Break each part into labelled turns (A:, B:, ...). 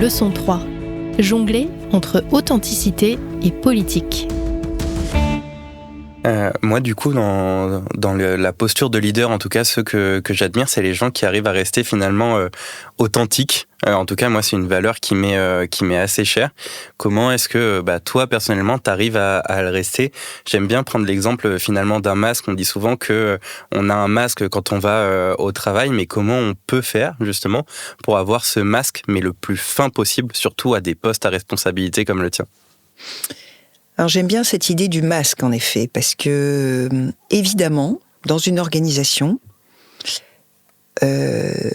A: Leçon 3. Jongler entre authenticité et politique.
B: Moi, du coup, dans la posture de leader, en tout cas, ceux que j'admire, c'est les gens qui arrivent à rester finalement authentiques. En tout cas, moi, c'est une valeur qui m'est assez chère. Comment est-ce que toi, personnellement, t'arrives à le rester? J'aime bien prendre l'exemple finalement d'un masque. On dit souvent que on a un masque quand on va au travail, mais comment on peut faire justement pour avoir ce masque, mais le plus fin possible, surtout à des postes à responsabilité comme le tien?
C: Alors j'aime bien cette idée du masque en effet, parce que évidemment, dans une organisation, il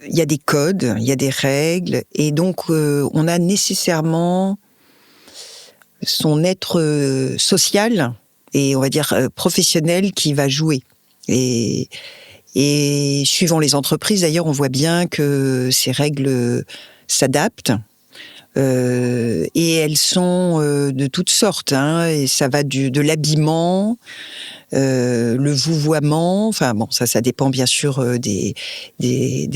C: y a des codes, il y a des règles, et donc on a nécessairement son être social et on va dire professionnel qui va jouer. Et suivant les entreprises, d'ailleurs, on voit bien que ces règles s'adaptent. Et elles sont de toutes sortes, hein, et ça va de l'habillement, le vouvoiement, enfin bon, ça dépend bien sûr des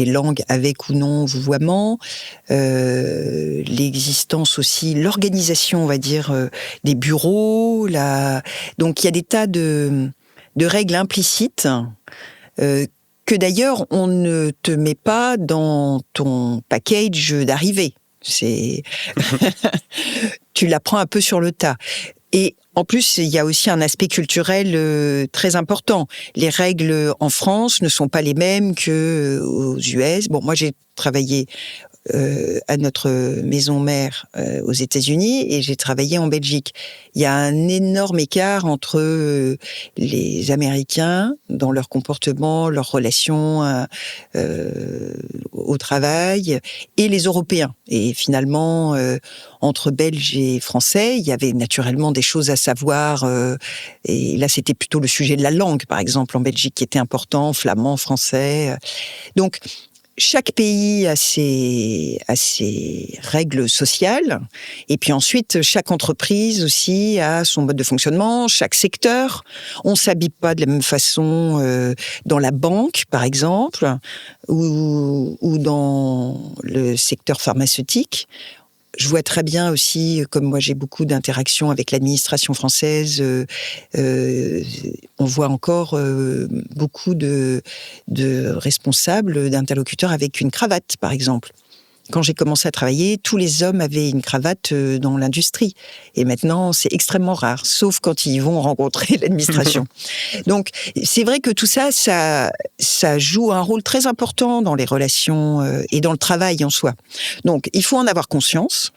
C: langues avec ou non vouvoiement, l'existence aussi, l'organisation, on va dire, des bureaux, donc il y a des tas de règles implicites que d'ailleurs on ne te met pas dans ton package d'arrivée. Tu l'apprends un peu sur le tas. Et en plus, il y a aussi un aspect culturel très important. Les règles en France ne sont pas les mêmes qu'aux US. Bon, moi, j'ai travaillé à notre maison mère aux États-Unis et j'ai travaillé en Belgique. Il y a un énorme écart entre les Américains dans leur comportement, leurs relations au travail et les Européens. Et finalement, entre Belges et Français, il y avait naturellement des choses à savoir. Et là, c'était plutôt le sujet de la langue, par exemple, en Belgique, qui était important, flamand, français. Donc, chaque pays a ses règles sociales, et puis ensuite chaque entreprise aussi a son mode de fonctionnement, chaque secteur. On s'habille pas de la même façon dans la banque, par exemple, ou dans le secteur pharmaceutique. Je vois très bien aussi, comme moi j'ai beaucoup d'interactions avec l'administration française, on voit encore beaucoup de responsables, d'interlocuteurs avec une cravate, par exemple. Quand j'ai commencé à travailler, tous les hommes avaient une cravate dans l'industrie. Et maintenant, c'est extrêmement rare, sauf quand ils vont rencontrer l'administration. Donc, c'est vrai que tout ça, ça joue un rôle très important dans les relations et dans le travail en soi. Donc, il faut en avoir conscience.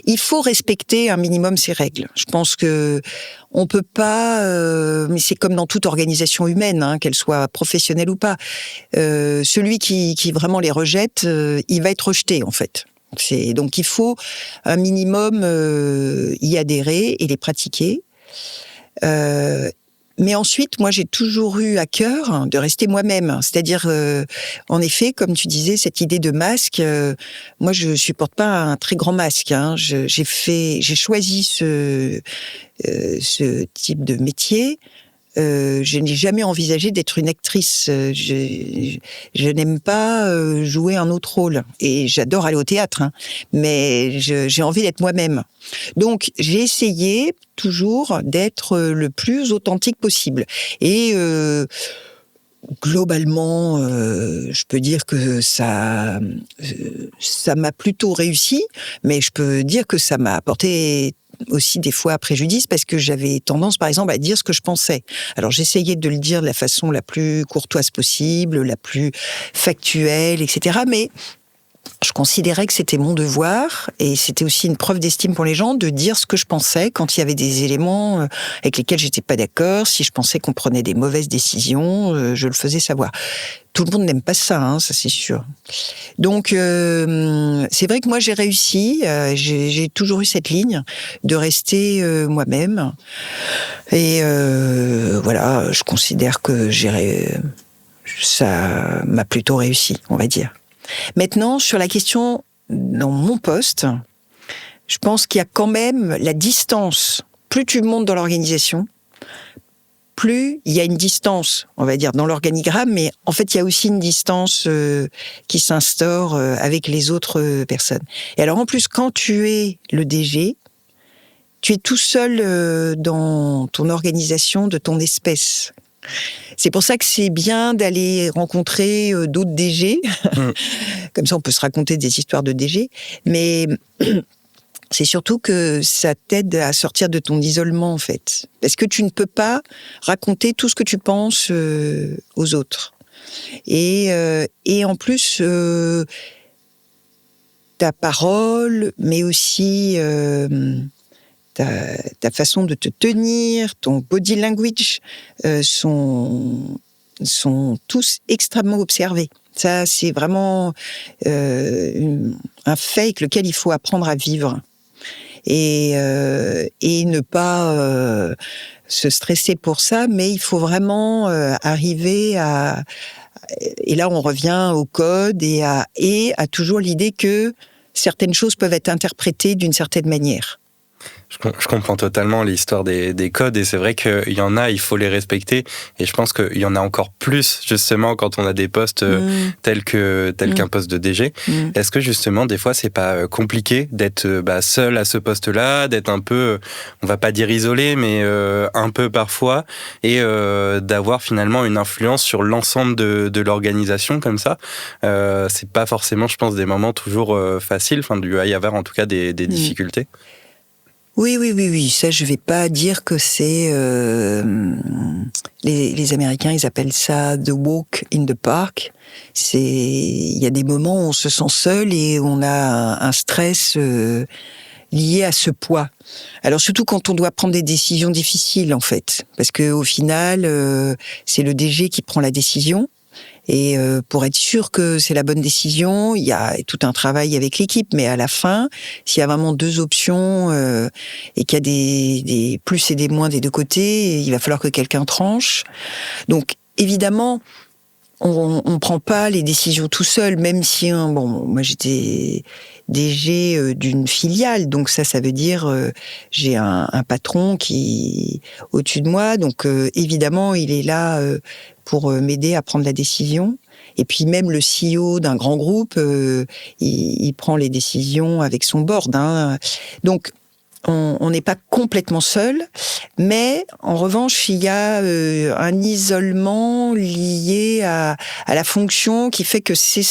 C: Il faut respecter un minimum ces règles. Je pense que on peut pas, mais c'est comme dans toute organisation humaine, hein, qu'elle soit professionnelle ou pas. Celui qui vraiment les rejette, il va être rejeté en fait. Donc il faut un minimum y adhérer et les pratiquer. Mais ensuite, moi, j'ai toujours eu à cœur de rester moi-même. C'est-à-dire, en effet, comme tu disais, cette idée de masque, moi, je supporte pas un très grand masque. Hein. J'ai choisi ce type de métier. Je n'ai jamais envisagé d'être une actrice. Je n'aime pas jouer un autre rôle. Et j'adore aller au théâtre, hein, mais j'ai envie d'être moi-même. Donc, j'ai essayé toujours d'être le plus authentique possible. Et globalement, je peux dire que ça m'a plutôt réussi, mais je peux dire que ça m'a apporté aussi des fois préjudice parce que j'avais tendance, par exemple, à dire ce que je pensais. Alors, j'essayais de le dire de la façon la plus courtoise possible, la plus factuelle, etc. Mais je considérais que c'était mon devoir et c'était aussi une preuve d'estime pour les gens de dire ce que je pensais quand il y avait des éléments avec lesquels j'étais pas d'accord. Si je pensais qu'on prenait des mauvaises décisions, je le faisais savoir. Tout le monde n'aime pas ça, hein, ça c'est sûr. Donc c'est vrai que moi j'ai réussi, j'ai toujours eu cette ligne de rester moi-même et voilà, je considère que ça m'a plutôt réussi, on va dire. Maintenant, sur la question dans mon poste, je pense qu'il y a quand même la distance. Plus tu montes dans l'organisation, plus il y a une distance, on va dire, dans l'organigramme, mais en fait, il y a aussi une distance qui s'instaure avec les autres personnes. Et alors, en plus, quand tu es le DG, tu es tout seul dans ton organisation de ton espèce. C'est pour ça que c'est bien d'aller rencontrer d'autres DG. Comme ça, on peut se raconter des histoires de DG. Mais c'est surtout que ça t'aide à sortir de ton isolement, en fait. Parce que tu ne peux pas raconter tout ce que tu penses aux autres. Et en plus, ta parole, mais aussi ta façon de te tenir, ton body language, sont tous extrêmement observés. Ça, c'est vraiment un fait avec lequel il faut apprendre à vivre. Et ne pas se stresser pour ça, mais il faut vraiment arriver à... Et là, on revient au code et à toujours l'idée que certaines choses peuvent être interprétées d'une certaine manière.
B: Je comprends totalement l'histoire des codes et c'est vrai qu'il y en a, il faut les respecter et je pense qu'il y en a encore plus justement quand on a des postes tels qu'un poste de DG. Est-ce que justement des fois c'est pas compliqué d'être seul à ce poste-là, d'être un peu, on va pas dire isolé, mais un peu parfois et d'avoir finalement une influence sur l'ensemble de l'organisation comme ça. C'est pas forcément, je pense, des moments toujours faciles. Enfin, il va y avoir en tout cas des difficultés.
C: Oui. Ça, je vais pas dire que c'est... Les Américains, ils appellent ça « the walk in the park ». Il y a des moments où on se sent seul et on a un stress lié à ce poids. Alors, surtout quand on doit prendre des décisions difficiles, en fait. Parce que au final, c'est le DG qui prend la décision. Et pour être sûr que c'est la bonne décision, il y a tout un travail avec l'équipe. Mais à la fin, s'il y a vraiment deux options et qu'il y a des plus et des moins des deux côtés, il va falloir que quelqu'un tranche. Donc, évidemment, on prend pas les décisions tout seul, même si moi j'étais DG d'une filiale, donc ça veut dire j'ai un patron qui au-dessus de moi, donc évidemment il est là pour m'aider à prendre la décision. Et puis même le CEO d'un grand groupe, il prend les décisions avec son board. Donc on n'est pas complètement seul, mais en revanche, il y a un isolement lié à la fonction qui fait que c'est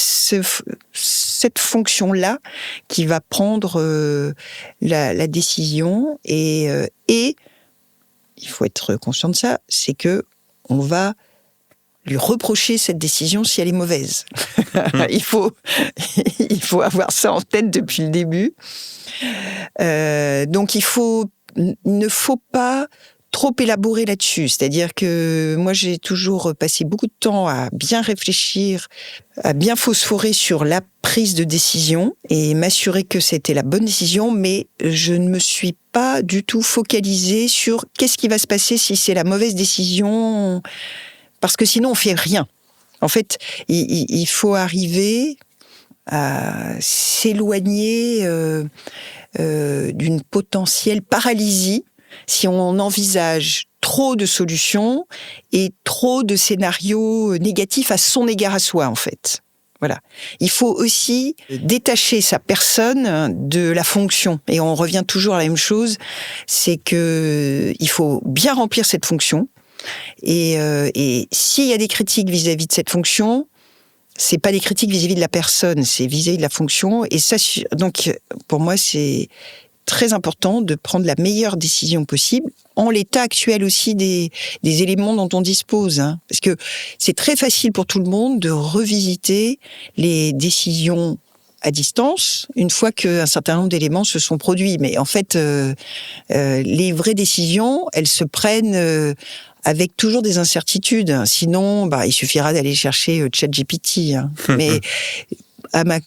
C: cette fonction-là qui va prendre la décision et il faut être conscient de ça, c'est que on va lui reprocher cette décision si elle est mauvaise. Il faut avoir ça en tête depuis le début. Donc il ne faut pas trop élaborer là-dessus. C'est-à-dire que moi j'ai toujours passé beaucoup de temps à bien réfléchir, à bien phosphorer sur la prise de décision et m'assurer que c'était la bonne décision, mais je ne me suis pas du tout focalisée sur qu'est-ce qui va se passer si c'est la mauvaise décision, parce que sinon on fait rien. En fait, il faut arriver à s'éloigner d'une potentielle paralysie si on envisage trop de solutions et trop de scénarios négatifs à son égard à soi, en fait. Voilà. Il faut aussi détacher sa personne de la fonction. Et on revient toujours à la même chose, c'est que il faut bien remplir cette fonction. Et s'il y a des critiques vis-à-vis de cette fonction, c'est pas des critiques vis-à-vis de la personne, c'est vis-à-vis de la fonction. Et ça, donc, pour moi, c'est très important de prendre la meilleure décision possible, en l'état actuel aussi des éléments dont on dispose. Parce que c'est très facile pour tout le monde de revisiter les décisions à distance, une fois qu'un certain nombre d'éléments se sont produits. Mais en fait, les vraies décisions, elles se prennent avec toujours des incertitudes. Sinon, il suffira d'aller chercher ChatGPT. Mais à ma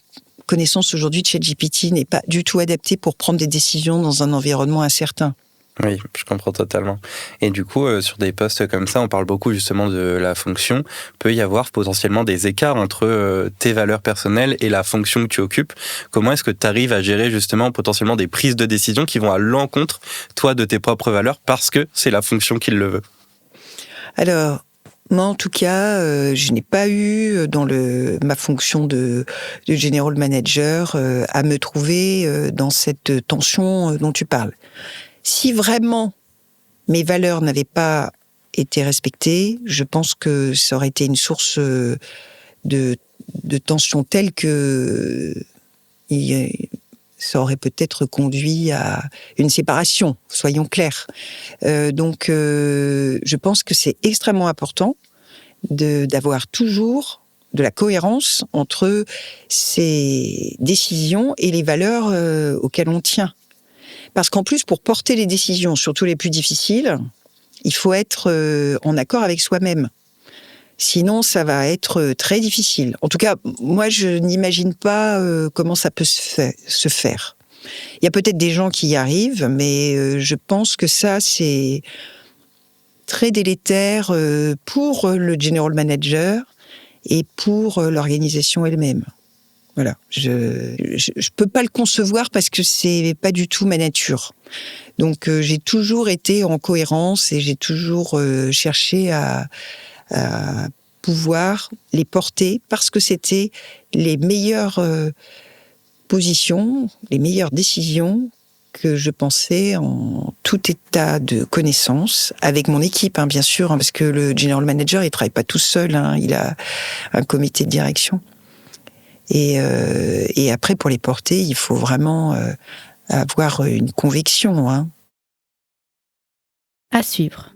C: connaissance aujourd'hui, ChatGPT n'est pas du tout adapté pour prendre des décisions dans un environnement incertain.
B: Oui, je comprends totalement. Et du coup, sur des postes comme ça, on parle beaucoup justement de la fonction. Peut y avoir potentiellement des écarts entre tes valeurs personnelles et la fonction que tu occupes. Comment est-ce que tu arrives à gérer justement potentiellement des prises de décision qui vont à l'encontre, toi, de tes propres valeurs, parce que c'est la fonction qui le veut ?
C: Alors, moi, en tout cas, je n'ai pas eu, dans ma fonction de general manager, à me trouver dans cette tension dont tu parles. Si vraiment mes valeurs n'avaient pas été respectées, je pense que ça aurait été une source de tension telle que ça aurait peut-être conduit à une séparation, soyons clairs. Donc, je pense que c'est extrêmement important d'avoir toujours de la cohérence entre ces décisions et les valeurs auxquelles on tient. Parce qu'en plus, pour porter les décisions, surtout les plus difficiles, il faut être en accord avec soi-même. Sinon, ça va être très difficile. En tout cas, moi, je n'imagine pas comment ça peut se faire. Il y a peut-être des gens qui y arrivent, mais je pense que ça, c'est très délétère pour le general manager et pour l'organisation elle-même. Voilà. Je peux pas le concevoir parce que c'est pas du tout ma nature. Donc, j'ai toujours été en cohérence et j'ai toujours cherché à pouvoir les porter parce que c'était les meilleures positions, les meilleures décisions que je pensais en tout état de connaissance, avec mon équipe, bien sûr, parce que le general manager, il travaille pas tout seul, il a un comité de direction. Et après, pour les porter, il faut vraiment avoir une conviction.
A: À suivre.